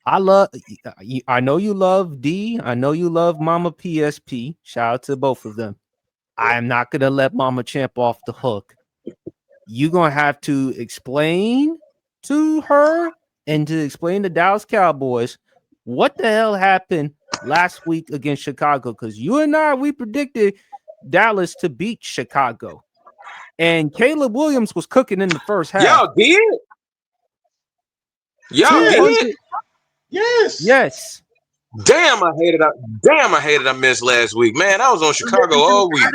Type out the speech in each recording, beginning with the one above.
I know you love D. I know you love Mama PSP. Shout out to both of them. I am not gonna let Mama Champ off the hook. You're gonna have to explain to her and to explain to Dallas Cowboys what the hell happened last week against Chicago. Because you and I, we predicted Dallas to beat Chicago. And Caleb Williams was cooking in the first half. Y'all did? Y'all Yes. did? Yes. Yes. Damn, I hated. Damn, I hated. I missed last week, man. I was on Chicago all week.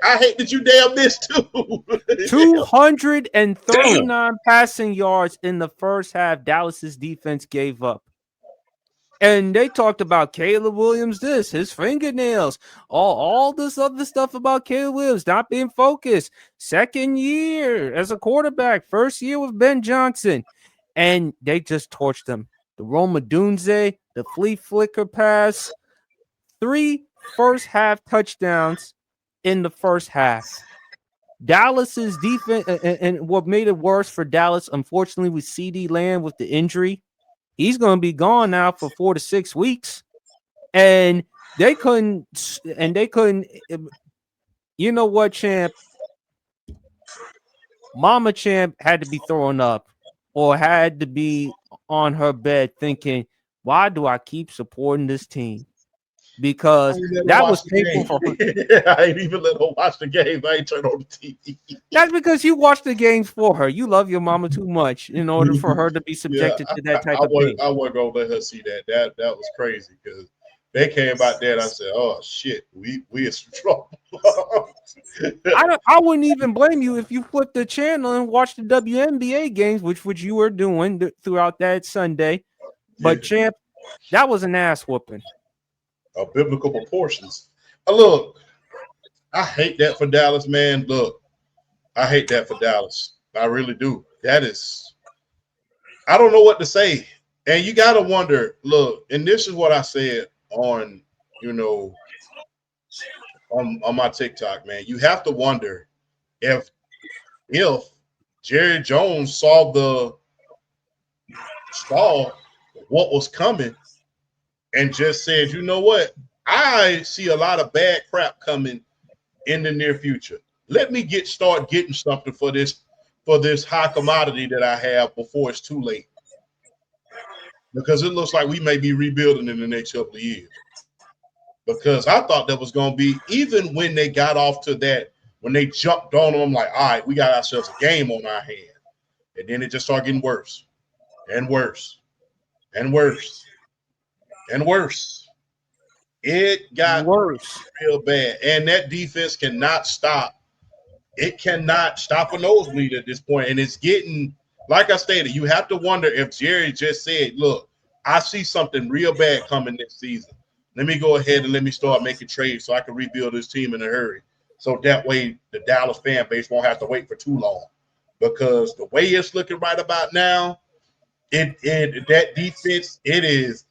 I hate that you damn missed too. 239 passing yards in the first half. Dallas's defense gave up. And they talked about Caleb Williams, his fingernails, all this other stuff about Caleb Williams not being focused. Second year as a quarterback, first year with Ben Johnson. And they just torched him. The Roma Dunze, the flea flicker pass, 3 first half touchdowns in the first half. Dallas's defense, and what made it worse for Dallas, unfortunately, with CD Lamb with the injury. He's going to be gone now for 4 to 6 weeks. And they couldn't, you know what, Champ? Mama Champ had to be throwing up or had to be on her bed thinking, why do I keep supporting this team? Because that was painful for her. I ain't even let her watch the game. I ain't turn on the TV. That's because you watch the games for her. You love your mama too much in order for her to be subjected to that type of pain. I wasn't gonna let her see that. That was crazy because they came out there and I said, "Oh shit, we in some trouble." I wouldn't even blame you if you flipped the channel and watched the WNBA games, which you were doing throughout that Sunday. But Champ, that was an ass whooping. Of biblical proportions. Look, I hate that for Dallas, man. Look, I hate that for Dallas. I really do. That is, I don't know what to say. And you got to wonder, look, and this is what I said on, on my TikTok, man. You have to wonder if Jerry Jones saw what was coming and just said, you know what? I see a lot of bad crap coming in the near future. Let me start getting something for this high commodity that I have before it's too late. Because it looks like we may be rebuilding in the next couple of years. Because I thought that was going to be, even when they got off to that, when they jumped on them, I'm like, all right, we got ourselves a game on our hands. And then it just started getting worse and worse and worse and worse. It got worse, real bad. And that defense cannot stop. It cannot stop a nosebleed at this point. And it's getting, like I stated, you have to wonder if Jerry just said, look, I see something real bad coming this season. Let me go ahead and let me start making trades so I can rebuild this team in a hurry. So that way the Dallas fan base won't have to wait for too long. Because the way it's looking right about now, that defense, it is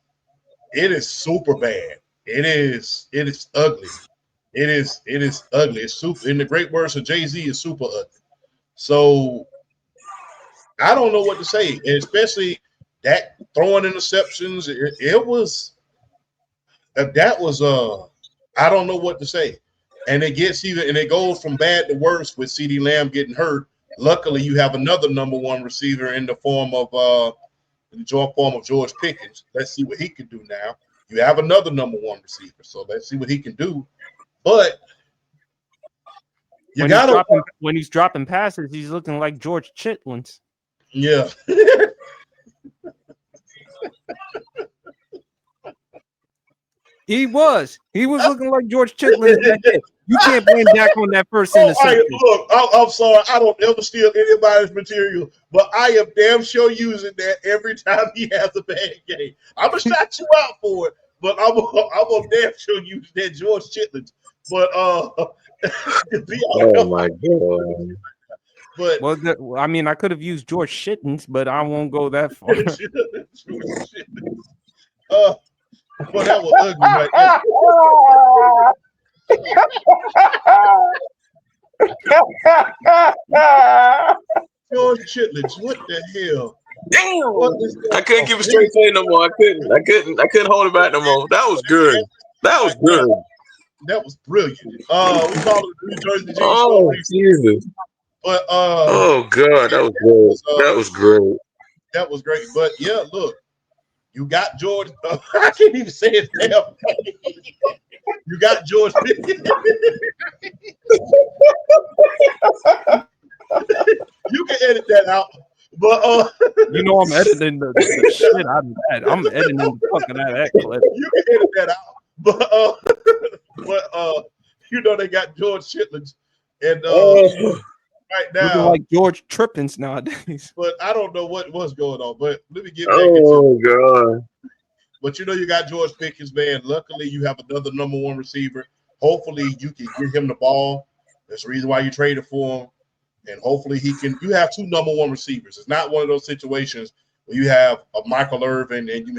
super bad. It is ugly. It is ugly. It's super, in the great words of Jay-Z, is super ugly. So I don't know what to say, and especially that throwing interceptions. I don't know what to say. And it goes from bad to worse with CD Lamb getting hurt. Luckily, you have another number one receiver in the form of George Pickens. Let's see what he can do now. You have another number one receiver, so let's see what he can do. But when he's dropping passes, he's looking like George Chitlins. Yeah. He was looking like George Chitlins. You can't blame Dak on that first interception. I'm sorry. I don't ever steal anybody's material, but I am damn sure using that every time he has a bad game. I'm going to shout you out for it, but I'm going to damn sure use that George Chitlins. But, oh, my God. But I mean, I could have used George Shittens, but I won't go that far. Well, that was ugly right there. George Chitlins, what the hell? Damn. What is I that? couldn't keep a straight face no more. I couldn't hold it back no more. That was good. That was good. That was brilliant. We call it the New Jersey G Show, Oh Jesus. but Oh God, that was good. That was great. that was great. But yeah, look, you got George. I can't even say his damn name. You got George. You can edit that out. But You know I'm editing the shit out of that. I'm editing the fucking out of that clip. you can edit that out. But you know they got George Chitlins, and right Looking now, like George Trippins nowadays. but I don't know what's going on. But let me get back into. Oh God. But you know you got George Pickens, man. Luckily, you have another number one receiver. Hopefully, you can get him the ball. That's the reason why you traded for him. And hopefully he can. You have two number one receivers. It's not one of those situations where you have a Michael Irvin and you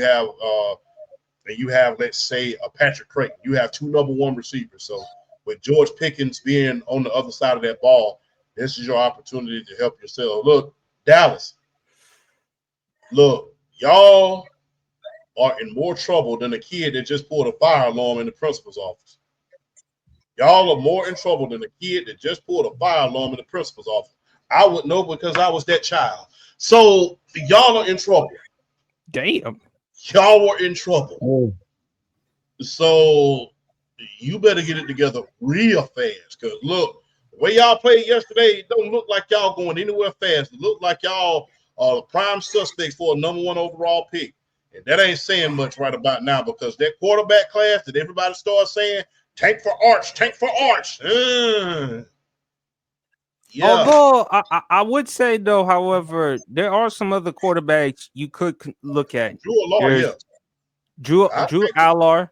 have let's say a Patrick Creighton. You have two number one receivers. So with George Pickens being on the other side of that ball, this is your opportunity to help yourself. Look, Dallas. Look, y'all are in more trouble than a kid that just pulled a fire alarm in the principal's office. Y'all are more in trouble than a kid that just pulled a fire alarm in the principal's office. I would know because I was that child. So y'all are in trouble. Damn. Y'all were in trouble. So you better get it together real fast. Because look, the way y'all played yesterday, it don't look like y'all going anywhere fast. It look like y'all are the prime suspects for a number one overall pick. And that ain't saying much right about now because that quarterback class that everybody starts saying, tank for Arch, tank for Arch. Yeah. Although I would say though, however, there are some other quarterbacks you could look at. Drew Allard, There's yeah. Drew Allard.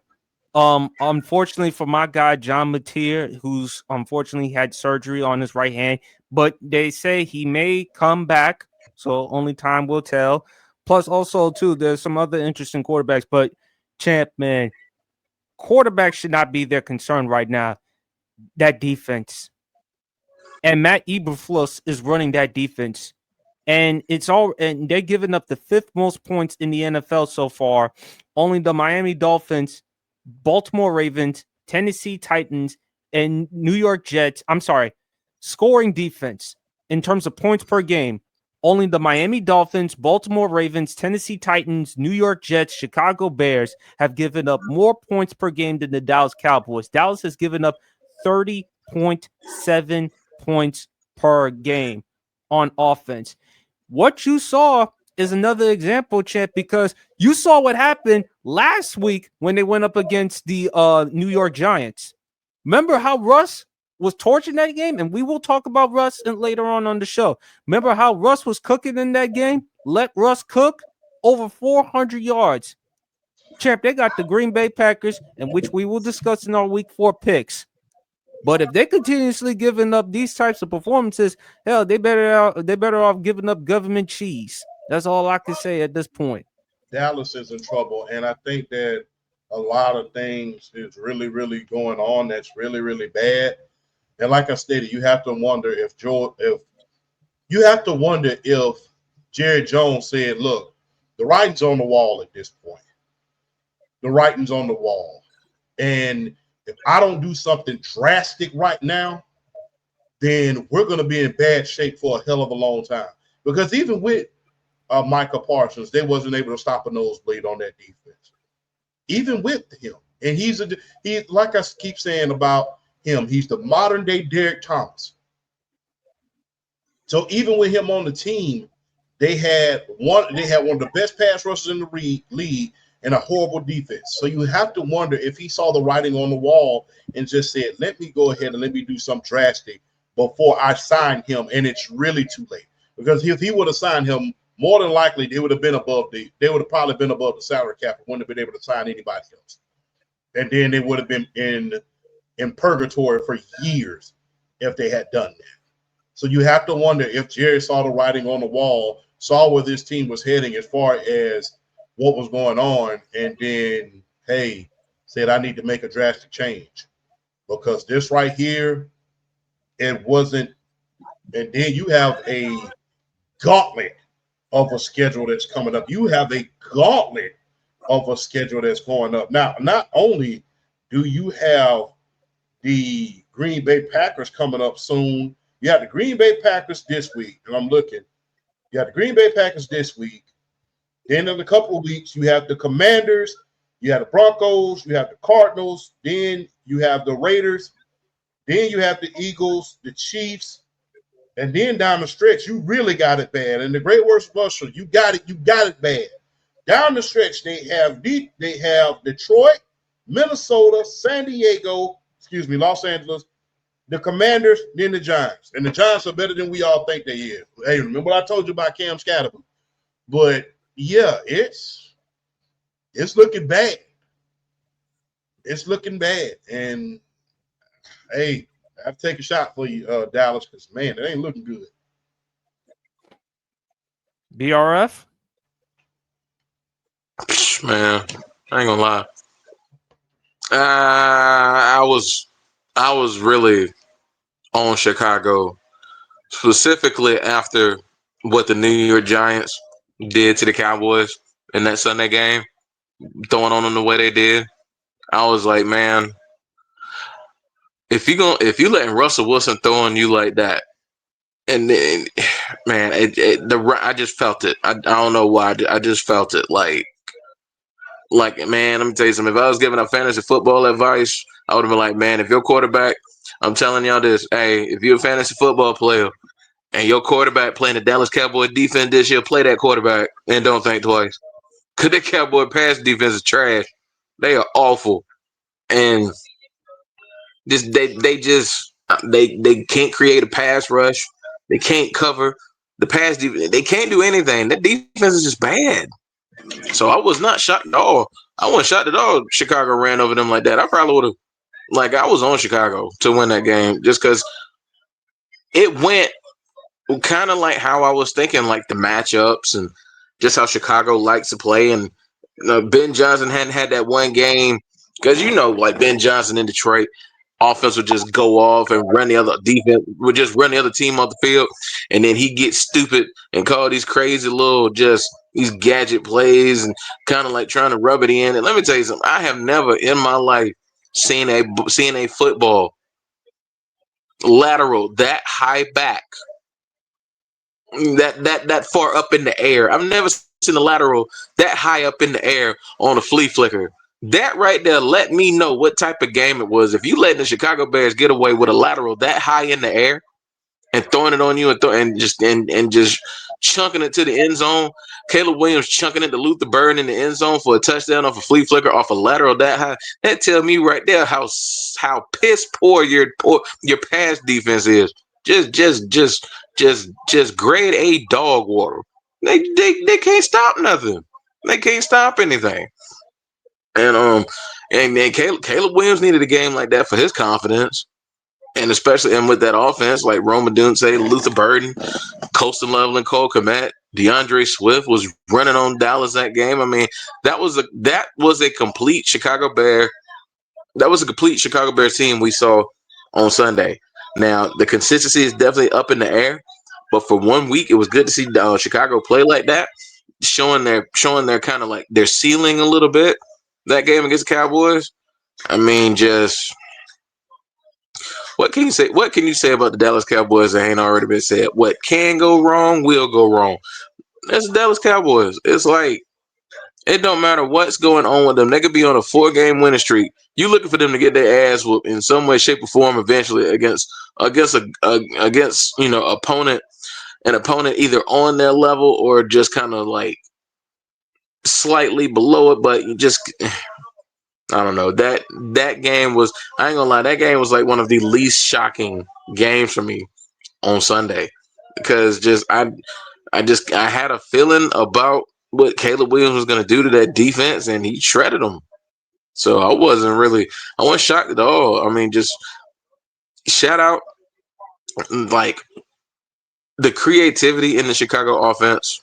Unfortunately for my guy John Mateer, who's unfortunately had surgery on his right hand, but they say he may come back, so only time will tell. Plus, also too, there's some other interesting quarterbacks, but Champ, man, quarterbacks should not be their concern right now. That defense. And Matt Eberflus is running that defense. And they're giving up the fifth most points in the NFL so far. Only the Miami Dolphins, Baltimore Ravens, Tennessee Titans, and New York Jets. I'm sorry, scoring defense in terms of points per game. Only the Miami Dolphins, Baltimore Ravens, Tennessee Titans, New York Jets, Chicago Bears have given up more points per game than the Dallas Cowboys. Dallas has given up 30.7 points per game on offense. What you saw is another example, Champ, because you saw what happened last week when they went up against the New York Giants. Remember how Russ was torching that game? And we will talk about Russ later on the show. Remember how Russ was cooking in that game? Let Russ cook over 400 yards. Champ, they got the Green Bay Packers, in which we will discuss in our week 4 picks. But if they're continuously giving up these types of performances, hell, they better off giving up government cheese. That's all I can say at this point. Dallas is in trouble, and I think that a lot of things is really, really going on that's really, really bad. And like I stated, you have to wonder if Jerry Jones said, "Look, the writing's on the wall at this point. The writing's on the wall, and if I don't do something drastic right now, then we're going to be in bad shape for a hell of a long time." Because even with Micah Parsons, they wasn't able to stop a nosebleed on that defense. Even with him, and he like I keep saying about him, he's the modern day Derek Thomas. So even with him on the team, they had one of the best pass rushers in the league and a horrible defense. So you have to wonder if he saw the writing on the wall and just said, let me go ahead and let me do something drastic before I sign him. And it's really too late. Because if he would have signed him, more than likely they would have probably been above the salary cap and wouldn't have been able to sign anybody else. And then they would have been in purgatory for years if they had done that. So you have to wonder if Jerry saw the writing on the wall, saw where this team was heading as far as what was going on, and then, hey, said, I need to make a drastic change. Because this right here, it wasn't. And then you have a gauntlet of a schedule that's coming up. You have a gauntlet of a schedule that's going up. Now, not only do you have the Green Bay Packers coming up soon, you have the Green Bay Packers this week, and I'm looking. You have the Green Bay Packers this week. Then in a couple of weeks, you have the Commanders, you have the Broncos, you have the Cardinals, then you have the Raiders, then you have the Eagles, the Chiefs, and then down the stretch, you really got it bad. And the Great Worst Buster, you got it bad. Down the stretch, they have Detroit, Minnesota, Los Angeles, the Commanders, then the Giants. And the Giants are better than we all think they is. Hey, remember what I told you about Cam Scatterby? But yeah, it's looking bad. It's looking bad. And hey, I have to take a shot for you, Dallas, because man, it ain't looking good. BRF? Man, I ain't gonna lie. I was really on Chicago, specifically after what the New York Giants did to the Cowboys in that Sunday game, throwing on them the way they did. I was like, man, if you letting Russell Wilson throw on you like that, and then, man, I just felt it. I don't know why. I just felt it. Like, man, let me tell you something. If I was giving out fantasy football advice, I would have been like, man, if your quarterback, I'm telling y'all this, hey, if you're a fantasy football player and your quarterback playing the Dallas Cowboy defense this year, play that quarterback and don't think twice. Because the Cowboy pass defense is trash. They are awful. And they can't create a pass rush. They can't cover the pass defense. They can't do anything. That defense is just bad. So I was not shocked at all. I wasn't shocked at all. Chicago ran over them like that. I probably would have, I was on Chicago to win that game just because it went kind of like how I was thinking, like the matchups and just how Chicago likes to play. And Ben Johnson hadn't had that one game because, like Ben Johnson in Detroit, offense would just go off and run the other defense, would just run the other team off the field. And then he gets stupid and call these crazy little these gadget plays and kind of like trying to rub it in. And let me tell you something. I have never in my life seen a football lateral that high back, that far up in the air. I've never seen a lateral that high up in the air on a flea flicker. That right there let me know what type of game it was. If you letting the Chicago Bears get away with a lateral that high in the air and throwing it on you and just chunking it to the end zone, Caleb Williams chunking it to Luther Burden in the end zone for a touchdown off a flea flicker off a lateral that high, that tell me right there how piss poor your pass defense is. Just grade A dog water. They can't stop nothing. They can't stop anything. And man, Caleb Williams needed a game like that for his confidence, and especially with that offense like Roma Dunce, Luther Burden, Coastal Loveland, Cole Kmet, DeAndre Swift was running on Dallas that game. I mean, that was a complete Chicago Bear. That was a complete Chicago Bears team we saw on Sunday. Now the consistency is definitely up in the air, but for 1 week it was good to see Chicago play like that, showing their kind of like their ceiling a little bit. That game against the Cowboys. I mean, just what can you say? What can you say about the Dallas Cowboys that ain't already been said? What can go wrong will go wrong. That's the Dallas Cowboys. It's like it don't matter what's going on with them. They could be on a 4-game winning streak. You looking for them to get their ass whooped in some way, shape, or form eventually against opponent, an opponent either on their level or just kind of like slightly below it, but you just. I don't know. That game was, I ain't gonna lie, that game was like one of the least shocking games for me on Sunday. Because I had a feeling about what Caleb Williams was gonna do to that defense, and he shredded them. So I wasn't shocked at all. I mean, just shout out like the creativity in the Chicago offense.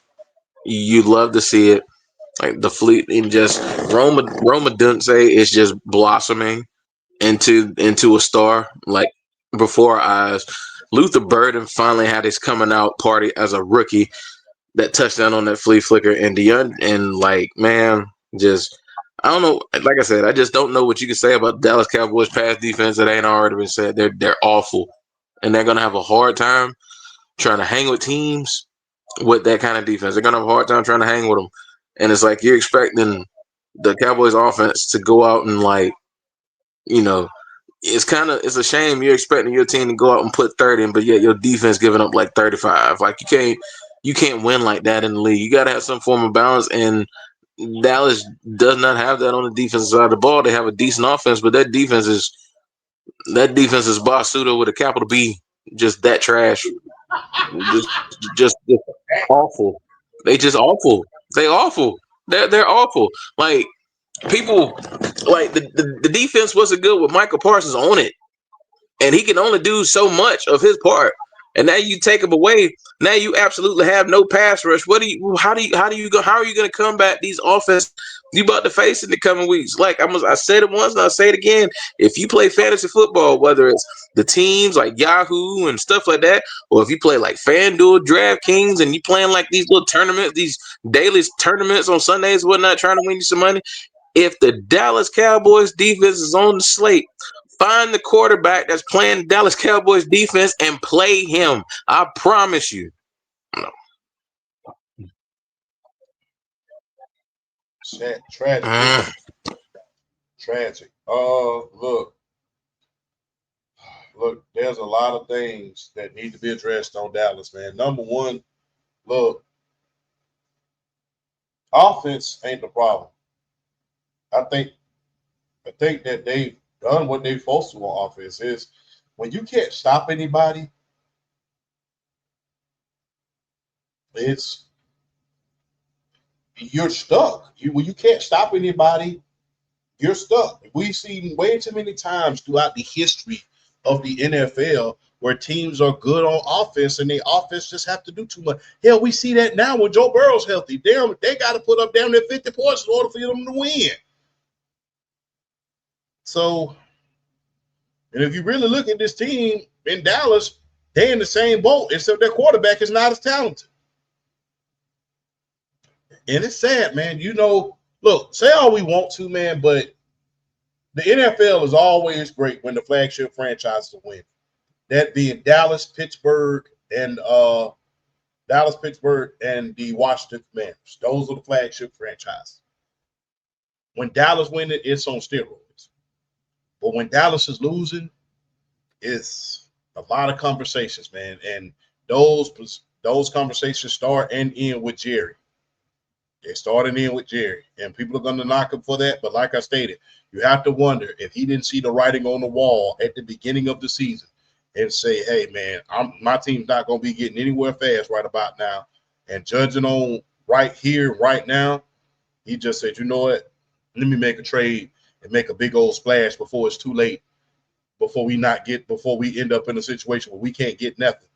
You love to see it. Like the fleet and just Roma Dunce is just blossoming into a star like before our eyes. Luther Burden finally had his coming out party as a rookie. that touchdown on that flea flicker, and and like, man, just I don't know. Like I said, I just don't know what you can say about the Dallas Cowboys pass defense that ain't already been said. They're awful, and they're gonna have a hard time trying to hang with teams with that kind of defense. They're gonna have a hard time trying to hang with them, and it's like you're expecting the Cowboys offense to go out and like, you know, it's a shame you're expecting your team to go out and put 30 in, but yet your defense giving up like 35. Like you can't win like that in the league. You gotta have some form of balance, and Dallas does not have that on the defensive side of the ball. They have a decent offense, but that defense is Basuda with a capital B, just that trash. Just awful. They just awful. They awful. They're awful. Like people like the defense wasn't good with Michael Parsons on it, and he can only do so much of his part. And now you take him away. Now you absolutely have no pass rush. How are you going to combat these offense you about to face in the coming weeks? Like I said it once and I'll say it again. If you play fantasy football, whether it's the teams like Yahoo and stuff like that, or if you play like FanDuel, DraftKings, and you playing like these little tournaments, these daily tournaments on Sundays, whatnot, trying to win you some money. If the Dallas Cowboys defense is on the slate, find the quarterback that's playing Dallas Cowboys defense and play him. I promise you. Tragic. Tragic. Look, there's a lot of things that need to be addressed on Dallas, man. Number one, look, offense ain't the problem. I think that they've done what they're supposed to on offense. Is when you can't stop anybody, you're stuck. When you can't stop anybody, you're stuck. We've seen way too many times throughout the history of the NFL where teams are good on offense and the offense just have to do too much. Hell, we see that now when Joe Burrow's healthy. Damn, they got to put up down there 50 points in order for them to win. So, and if you really look at this team in Dallas, they're in the same boat, except their quarterback is not as talented. And it's sad, man. Look, say all we want to, man, but the NFL is always great when the flagship franchises win. That being Dallas, Pittsburgh, and the Washington Commanders. Those are the flagship franchises. When Dallas wins it, it's on steroids. But when Dallas is losing, it's a lot of conversations, man. And those conversations start and end with Jerry. They started in with Jerry, and people are going to knock him for that. But like I stated, you have to wonder if he didn't see the writing on the wall at the beginning of the season and say, hey, man, my team's not going to be getting anywhere fast right about now. And judging on right here, right now, he just said, you know what? Let me make a trade and make a big old splash before it's too late, before we end up in a situation where we can't get nothing.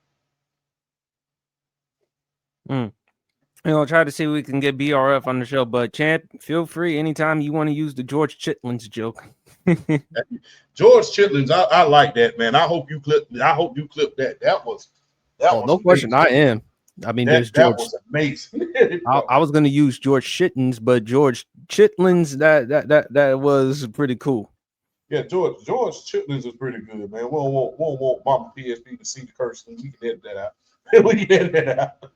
Try to see if we can get BRF on the show, but Chant, feel free anytime you want to use the George Chitlins joke. George Chitlins, I like that, man. I hope you clip that. That was no amazing. Question. I am. I mean, there's George. That was amazing. I was going to use George Chitlins, but George Chitlins, that was pretty cool. Yeah, George Chitlins is pretty good, man. We don't want Mama PSP to see the curse, and we can edit that out. We can edit that out.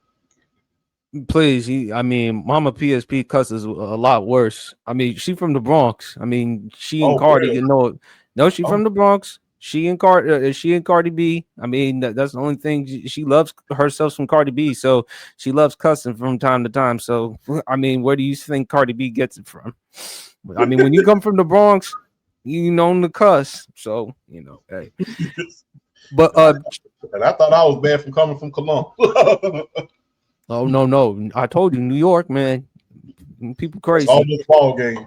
Please, Mama PSP cusses a lot worse. I mean, she from the Bronx. I mean, she and Cardi, really? No, she from the Bronx. She and Cardi B. I mean, that's the only thing. She loves herself from Cardi B, so she loves cussing from time to time. So, I mean, where do you think Cardi B gets it from? I mean, when you come from the Bronx, you known to cuss. So, hey. But and I thought I was bad from coming from Cologne. Oh no! I told you, New York, man. People crazy. It's almost ball game.